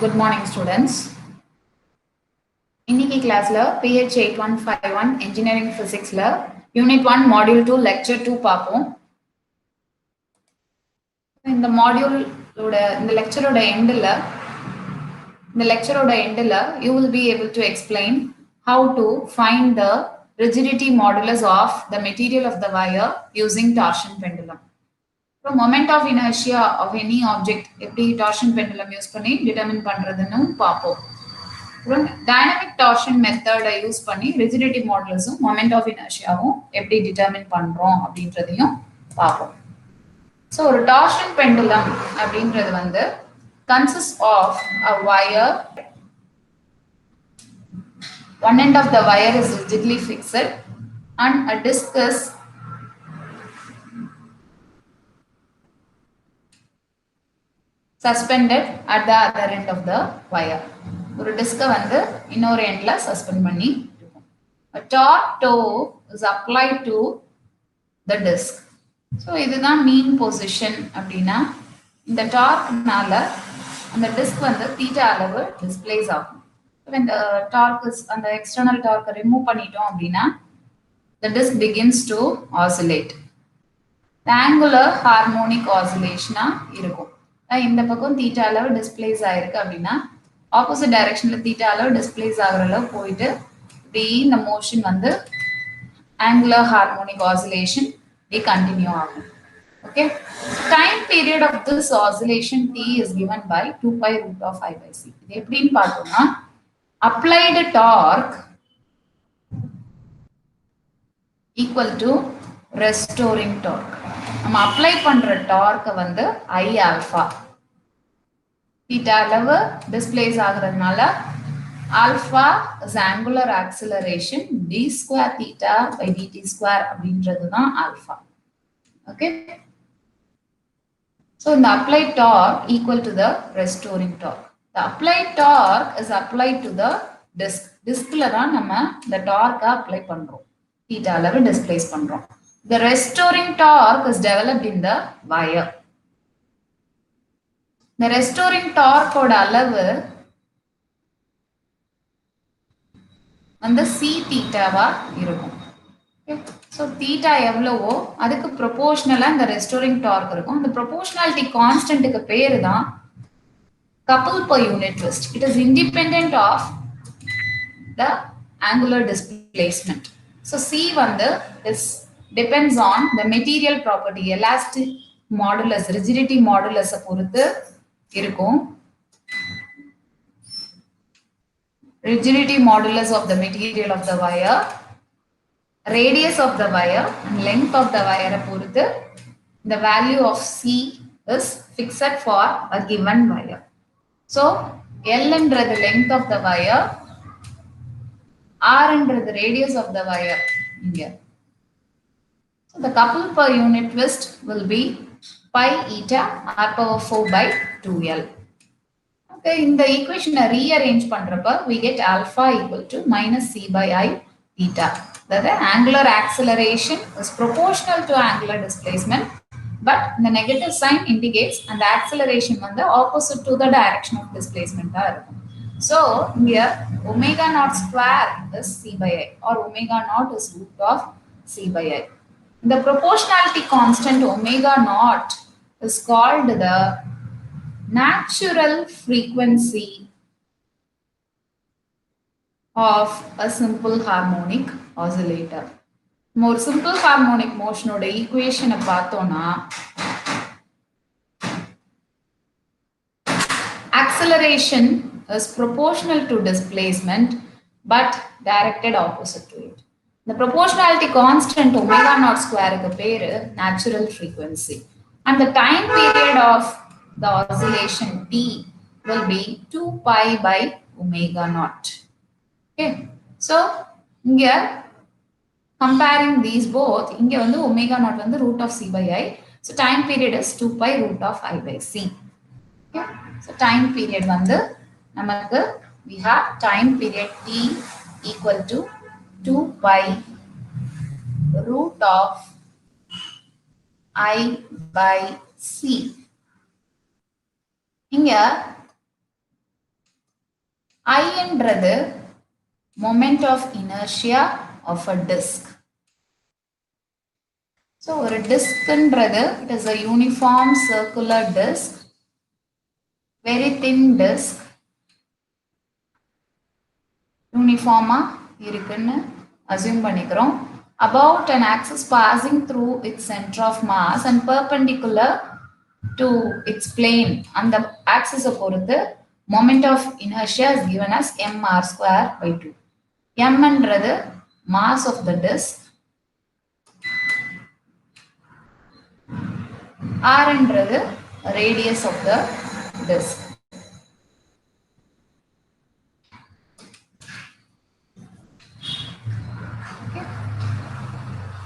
Good morning, students. இன்னைக்கு கிளாஸ்ல PH 8151 Engineering Physicsல Unit 1 Module 2 Lecture 2 பார்ப்போம். இந்த மாடியூலோட இந்த லெக்சரோட எண்டில் you will be able to explain how to find the rigidity modulus of the material of the wire using torsion pendulum. So moment of inertia of any object எப்படி torsion pendulum use பண்ணி determine பண்றதுன்னு பார்ப்போம். Dynamic torsion மெத்தடை use பண்ணி rigidity மாடுலஸும் moment of இனர்ஷியாவும் எப்படி determine பண்றோம் அப்படின்றதையும் பார்ப்போம். ஸோ ஒரு டார்ஷன் பெண்டுலம் அப்படின்றது வந்து consist of a wire. One end of the wire is rigidly fixed and a disc is suspended at the other end of the wire. ஒரு டிஸ்கை வந்து இன்னொரு எண்ட்ல சஸ்பெண்ட் பண்ணி இருக்கும். A torque toe is applied to the disc. So இதுதான் மீன் position அப்படின்னா இந்த டார்க்னால அந்த டிஸ்க் வந்து தீட்டா அளவு டிஸ்பிளேஸ் ஆகும். இந்த டார்க் அந்த எக்ஸ்டர்னல் டார்க்கை ரிமூவ் பண்ணிட்டோம் அப்படின்னா the disc begins to oscillate. Angular harmonic oscillation இருக்கும். இந்த பக்கம் தீட்டா அளவு டிஸ்பிளேஸ் ஆயிருக்கு அப்படின்னா ஆப்போசிட் டைரக்ஷன்ல தீட்டா அளவு டிஸ்பிளேஸ் ஆகிற அளவு போயிட்டு இப்படி இந்த மோஷன் வந்து ஆங்குலர் ஹார்மோனிக் ஆசிலேஷன் இப்படி கண்டினியூ ஆகும். Okay, time period of this oscillation t is given by 2 pi root of I by c. இது எப்படின்னு பார்த்தோம்னா applied torque equal to restoring torque. நம்ம அப்ளை பண்ற டார்க்கை வந்து I ஆல்பா தீட்டா அளவு டிஸ்பிளேஸ் ஆகுறதுனால alpha is angular acceleration d square theta by dt square அப்படின்றது தான் ஆல்பா. ஓகே, ஸோ இந்த applied torque equal to the restoring torque. The applied torque is applied to the disc. டிஸ்க்ல தான் நம்ம இந்த டார்க்கை அப்ளை பண்றோம், தீட்டா அளவு டிஸ்பிளேஸ் பண்றோம். The restoring torque is developed in the wire. The restoring torque ஓட அளவு வந்து c தீட்டாவா இருக்கும். ஸோ தீட்டா எவ்வளவோ அதுக்கு ப்ரொபோர்ஷனலா இந்த ரெஸ்டோரிங் டார்க் இருக்கும். இந்த ப்ரொபோர்ஷனாலிட்டி கான்ஸ்டன்ட்டுக்கு பேரு தான் couple per unit twist. It is independent of the angular displacement. So c வந்து is depends on the material property, elastic modulus, rigidity modulus பொறுத்து இருக்கும். Rigidity modulus of the material of the wire, radius of the wire and length of the wire பொறுத்து the value of c is fixed for a given wire. So L என்றது length of the wire, R என்றது radius of the wire இங்க. So the couple per unit twist will be pi eta r power 4 by 2L. Okay, in the equation rearrange பண்றப்ப we get alpha equal to minus c by I theta. That the angular acceleration is proportional to angular displacement, but the negative sign indicates and the acceleration வந்து opposite to the direction of displacement இருக்கும். So here omega naught square is c by I or omega naught is root of c by I. The proportionality constant omega naught is called the natural frequency of a simple harmonic oscillator. More simple harmonic motion oda equation பார்த்தோம்னா acceleration is proportional to displacement but directed opposite to it. The proportionality constant omega naught square க்கு பேரு natural frequency and the time period of the oscillation t will be 2 pi by omega naught. Okay, so இங்க comparing these both, இங்க வந்து omega naught வந்து root of c by I, so time period is 2 pi root of I by c. Okay, so time period வந்து நமக்கு we have time period t equal to 2 pi root of I by c. இங்க I என்றது moment of inertia of a disk. So ஒரு diskன்றது it is a uniform circular disk, very thin disk, uniform இருக்குன்னு assume பண்ணிக்கிறோம். About an axis passing through its center of mass and perpendicular to its plane. And the axis பொறுத்து moment of inertia is given as mr square by 2. M என்றது mass of the disk, R என்றது radius of the disk. Okay.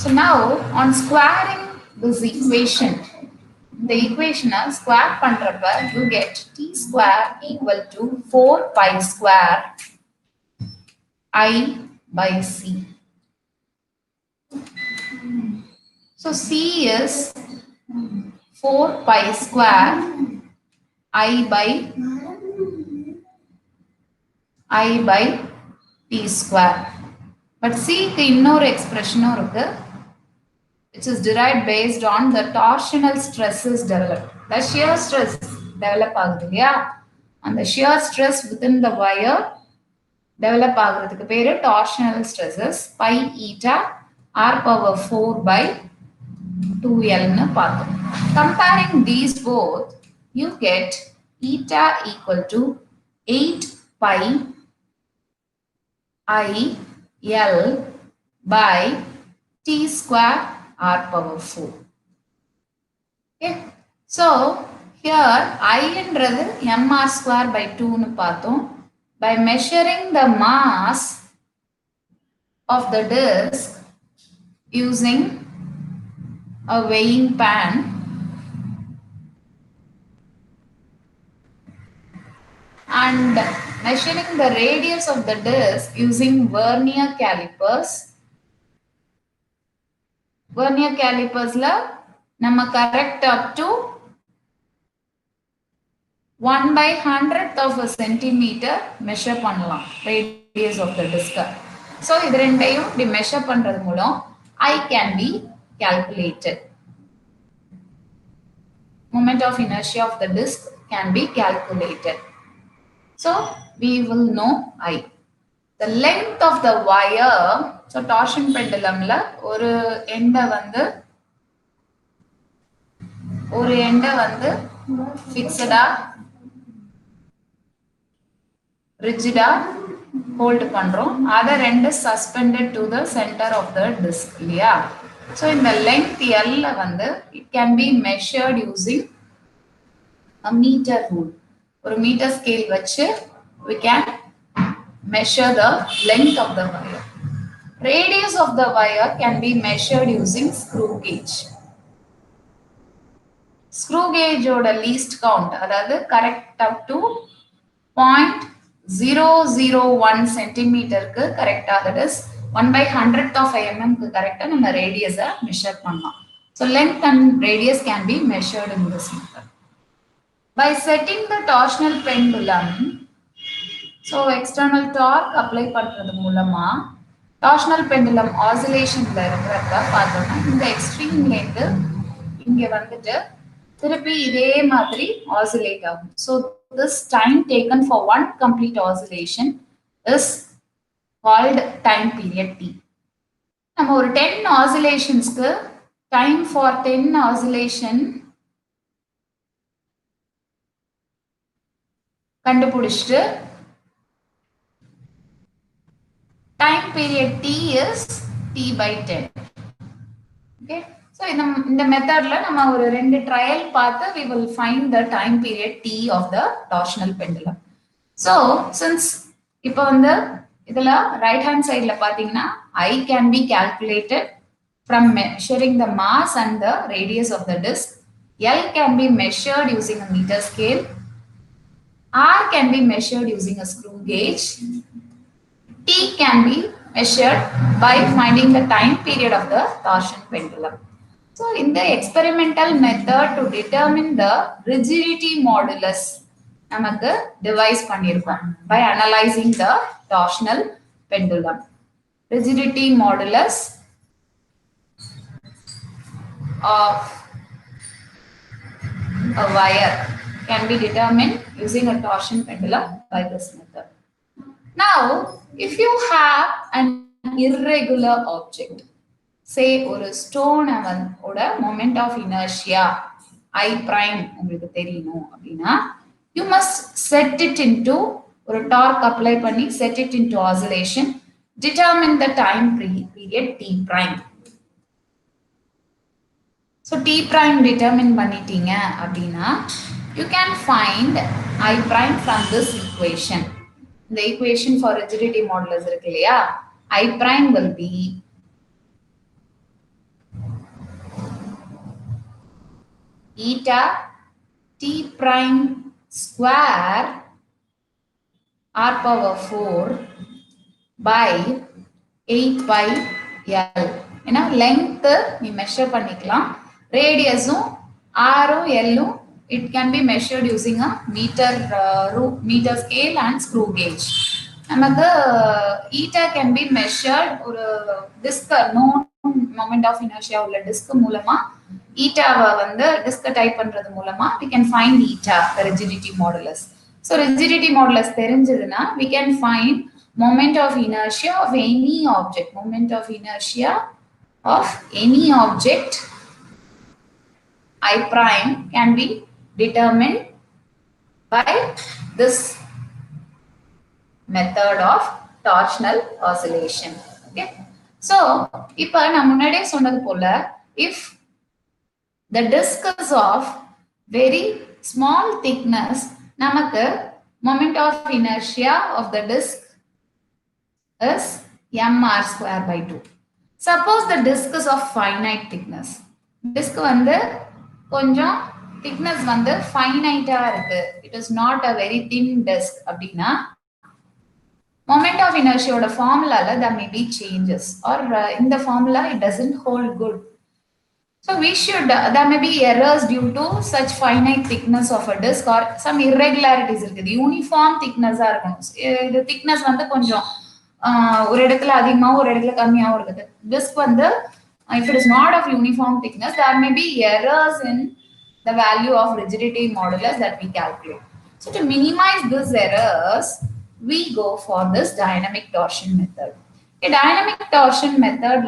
So now on squaring this equation, the equation square பண்றப்ப you get t square equal to 4 pi square I by c. So c is 4 pi square I by t square. But c க்கு இன்னொரு expression இருக்கு, which is derived based on the torsional stresses developed. The shear stress develop ஆகுது இல்லையா, அந்த shear stress within the wire develop ஆகுறதுக்கு பேரு torsional stresses pi eta r power 4 by 2l ன்னு பார்த்தோம். Comparing these both, you get eta equal to 8 pi I L by t square r power 4. Okay. So here I என்றது mr square by 2 ன்னு பார்த்தோம். By measuring the mass of the disk using a weighing pan, and measuring the radius of the disk using vernier calipers. Vernier calipers la நம்ம correct up to 1 by 100th of a centimeter measure பண்ணலாம் radius of the disk. So இது ரெண்டையும் இப்படி measure பண்றது மூலம் I can be calculated. Moment of inertia of the disk can be calculated. So we will know I. The length of the wire, so torsion pendulum la ஒரு end வந்து fixed rigid hold பண்றோம், other end is suspended to the center of the disc இல்லையா. So in the length L வந்து it can be measured using a meter rule. ஒரு meter scale வச்சு we can measure the length of the wire. Radius of the wire can be measured using screw gauge. Screw gauge oda least count, அதாவது correct up to 0.001 centimeter க்கு கரெக்ட்டா, that is 1 by 100th of mm க்கு கரெக்ட்டா நம்ம radius measure பண்ணலாம். So length and radius can be measured in this method. By setting the torsional pendulum, so external torque apply பண்றது மூலமா torsional pendulum oscillationல இருக்கிறத பார்த்தோம்னா இந்த எக்ஸ்ட்ரீம்ல இருந்து இங்க வந்துட்டு திருப்பி இதே மாதிரி oscillate ஆகும். So this time taken for one complete oscillation is called time period t. நம்ம ஒரு 10 oscillationsக்கு time for 10 oscillation கண்டுபிடிச்சிட்டு time period t is t by 10. Okay. So in the method la nama oru rendu trial paathu we will find the time period t of the torsional pendulum. So since ipo vandu idala right hand side la pathina I can be calculated from measuring the mass and the radius of the disc. L can be measured using a meter scale. R can be measured using a screw gauge. T can be measured by finding the time period of the torsion pendulum. So in the experimental method to determine the rigidity modulus நமக்கு devise பண்ணியிருக்கோம் by analyzing the torsional pendulum. Rigidity modulus of a wire can be determined using a torsion pendulum by this method. Now, if you have an irregular object, say ஒரு stone ஓட moment of inertia I prime உங்களுக்கு தெரியணும் அப்படின்னா you must set it into ஒரு torque apply பண்ணி set it into oscillation, determine the time period t prime. So t prime determine பண்ணிட்டீங்க அப்படின்னா you can find I prime from this equation. The equation for rigidity modulus இருக்கு இல்லையா, I prime will be eta t prime square r power 4 by 8 by L. ஏன்னா length நீ measure பண்ணிக்கலாம், radiusம் r-உம் L-உம் it can be measured using a meter scale and screw gauge. நமக்கு eta can be measured ஒரு disk known moment of inertia உள்ள disk மூலமா eta வந்து disk type பண்றது மூலமா we can find eta, the rigidity modulus. So rigidity modulus தெரிஞ்சதுன்னா we can find moment of inertia of any object. Moment of inertia of any object I prime can be determined by this method of torsional oscillation. Okay. So, இப்போ நான் முன்னாடியே சொன்னது போல if the disk is of very small thickness, நமக்கு moment of inertia of the disk is mr square by 2. Suppose the disk is of finite thickness. Disk வந்து கொஞ்சம் thickness வந்து finite இருக்கு, it is not a very thin disk அப்படின்னா moment of inertia ஓட formula there may be changes, or in the formula it doesn't hold good. So we should, there may be errors due to such finite thickness of a disk or some irregularities இருக்குது. Uniform thickness இருக்கணும். இது thickness வந்து கொஞ்சம் ஒரு இடத்துல அதிகமாகவும் ஒரு இடத்துல கம்மியாகவும் இருக்குது. Disk வந்து if it is not of uniform thickness, there may be errors in the value of rigidity modulus that we calculate. So to minimize these errors, we go for this dynamic torsion method. A dynamic torsion method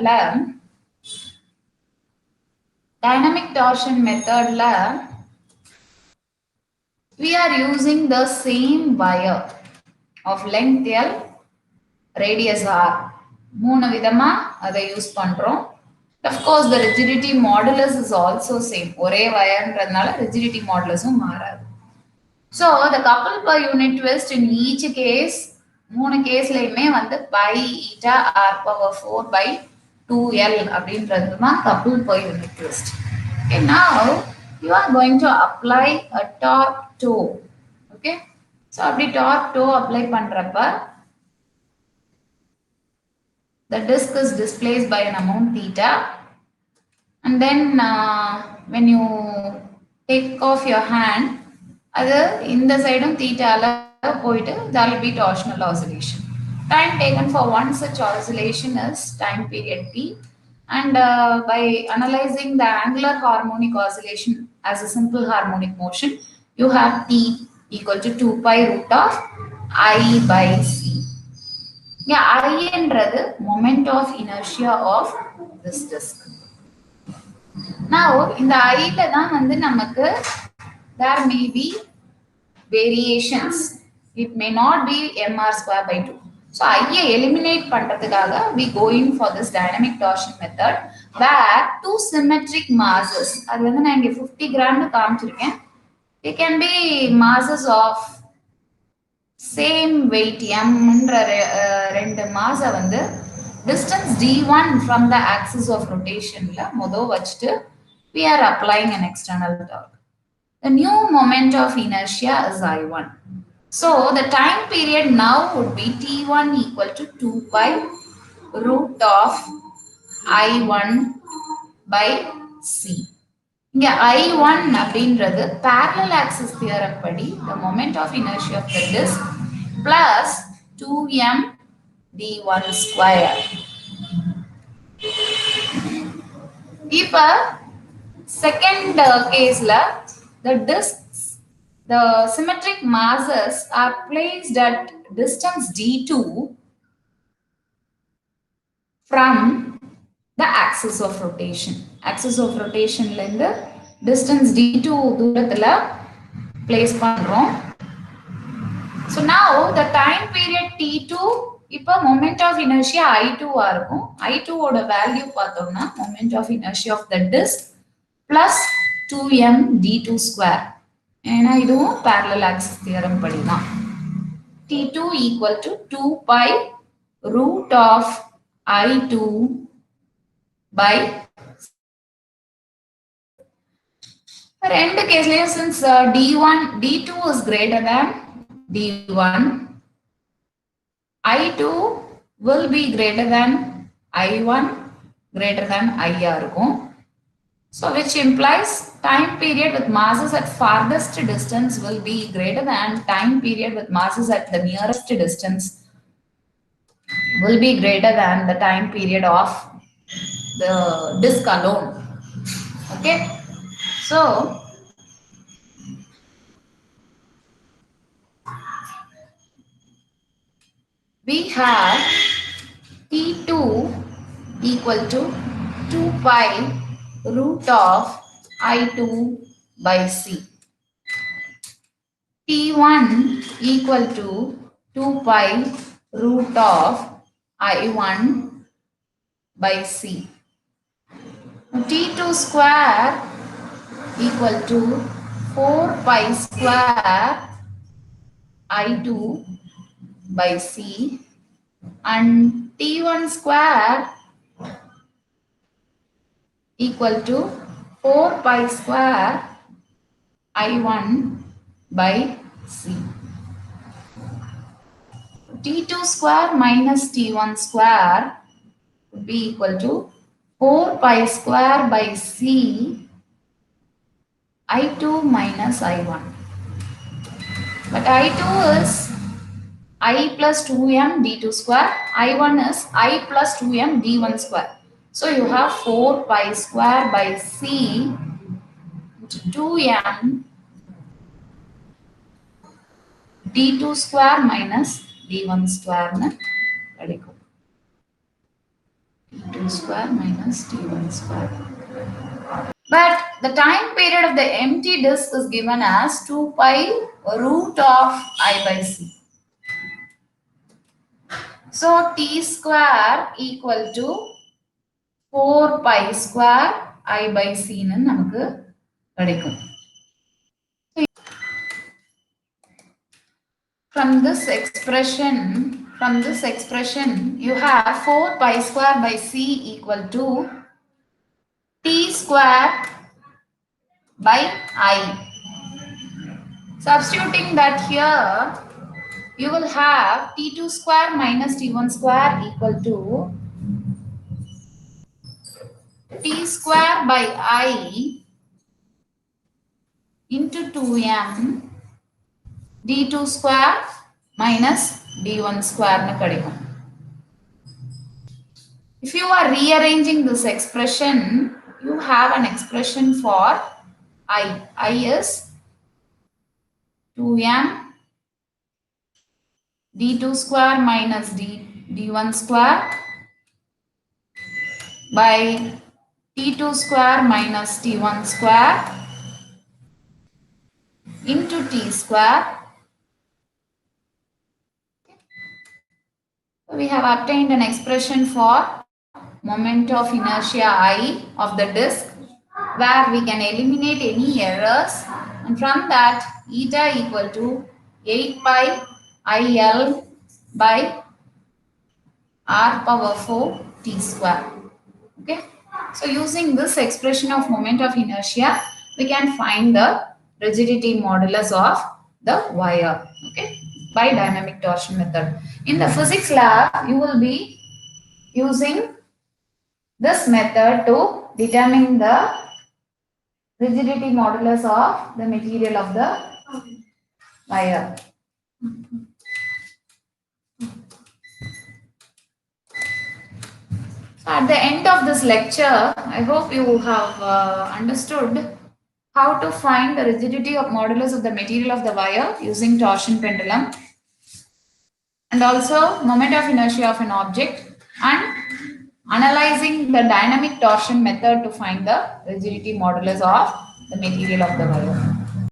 we are using the same wire of length L, radius R. மூணு விதமா அதை use பண்றோம். Of course, the rigidity modulus is also same. ஒரே வயர்ன்றதுனால rigidity modulusம் மாறாது. So the couple per unit twist in each case, மூணு கேஸ்லயுமே வந்து by eta r power 4 by 2L அப்படின்றதுதான் couple per unit twist. Okay, now you are going to apply a torque toe. Okay, so அப்படி torque toe apply பண்றப்ப the disk is displaced by an amount theta, and then when you take off your hand, அது இந்த சைடும் தீட்டால போயிட்டு there will be torsional oscillation. Time taken for one such oscillation is time period t, and by analyzing the angular harmonic oscillation as a simple harmonic motion, you have t equal to 2 pi root of I by c. Yeah, I என்றது moment of inertia of this disk. Now இந்த I ல தான் வந்து நமக்கு there may be variations. It may not be mr square by 2. So I eliminate பண்றதுக்காக we go in for this dynamic torsion method where two symmetric masses, அது வந்து நான் இங்க 50 gram காமிச்சிருக்கேன், they can be masses of same weight m என்ற ரெண்டு மாஸ வந்து distance d1 from the axis of rotation ல மொத வச்சிட்டு we are applying an external torque. The new moment of inertia is I1. So the time period now would be T1 equal to 2 pi root of I1 by C. இங்க I1 அப்படின்றது parallel axis theorem படி the moment of inertia of the disk plus 2m d1 square. இப்ப second caseல the disks, the symmetric masses are placed at distance d2 from the axis of rotation. Axis of rotation இருந்து distance d2 தூரத்துல place பண்றோம். So now the time period t2 இப்ப moment of inertia I2 ஆ இருக்கும். I2 ஓட value பார்த்தோம்னா moment of inertia of the disk plus 2m d2 square. ஏன்னா இதுவும் parallel axis theorem படிதான். t2 equal to 2 pi root of I2 by ரெண்டு கேஸ்லயும் since d1 d2 is greater than d1, I2 will be greater than I1 greater than I இருக்கும். So which implies time period with masses at farthest distance will be greater than time period with masses at the nearest distance will be greater than the time period of the disk alone. Okay. So we have T2 equal to 2 pi root of I2 by C. T1 equal to 2 pi root of I1 by C. T2 square equal to 4 pi square I2 by C, and T1 square equal to 4 pi square I1 by C. T2 square minus T1 square would be equal to 4 pi square by C I2 minus I1. But I2 is I plus 2m d2 square, I1 is I plus 2m d1 square. So you have 4 pi square by C into 2m d2 square minus d1 square. d2 square minus d1 square. But the time period of the empty disk is given as 2 pi root of I by C. So T square equal to 4 pi square I by C ன்னு நமக்கு கிடைக்கும். From this expression you have 4 pi square by C equal to T square by I. Substituting that here, you will have T2 square minus T1 square equal to T square by I into 2m d2 square minus d1 square. If you are rearranging this expression, you have an expression for I. I is 2m d2 square minus d1 square by t2 square minus t1 square into t square. We have obtained an expression for moment of inertia I of the disk, where we can eliminate any errors, and from that eta equal to 8 pi IL by r power 4 t square. Okay, so using this expression of moment of inertia, we can find the rigidity modulus of the wire, okay, by dynamic torsion method. In the physics lab, you will be using this method to determine the rigidity modulus of the material of the wire. So at the end of this lecture, I hope you have understood how to find the rigidity of modulus of the material of the wire using torsion pendulum, and also moment of inertia of an object, and analyzing the dynamic torsion method to find the rigidity modulus of the material of the wire.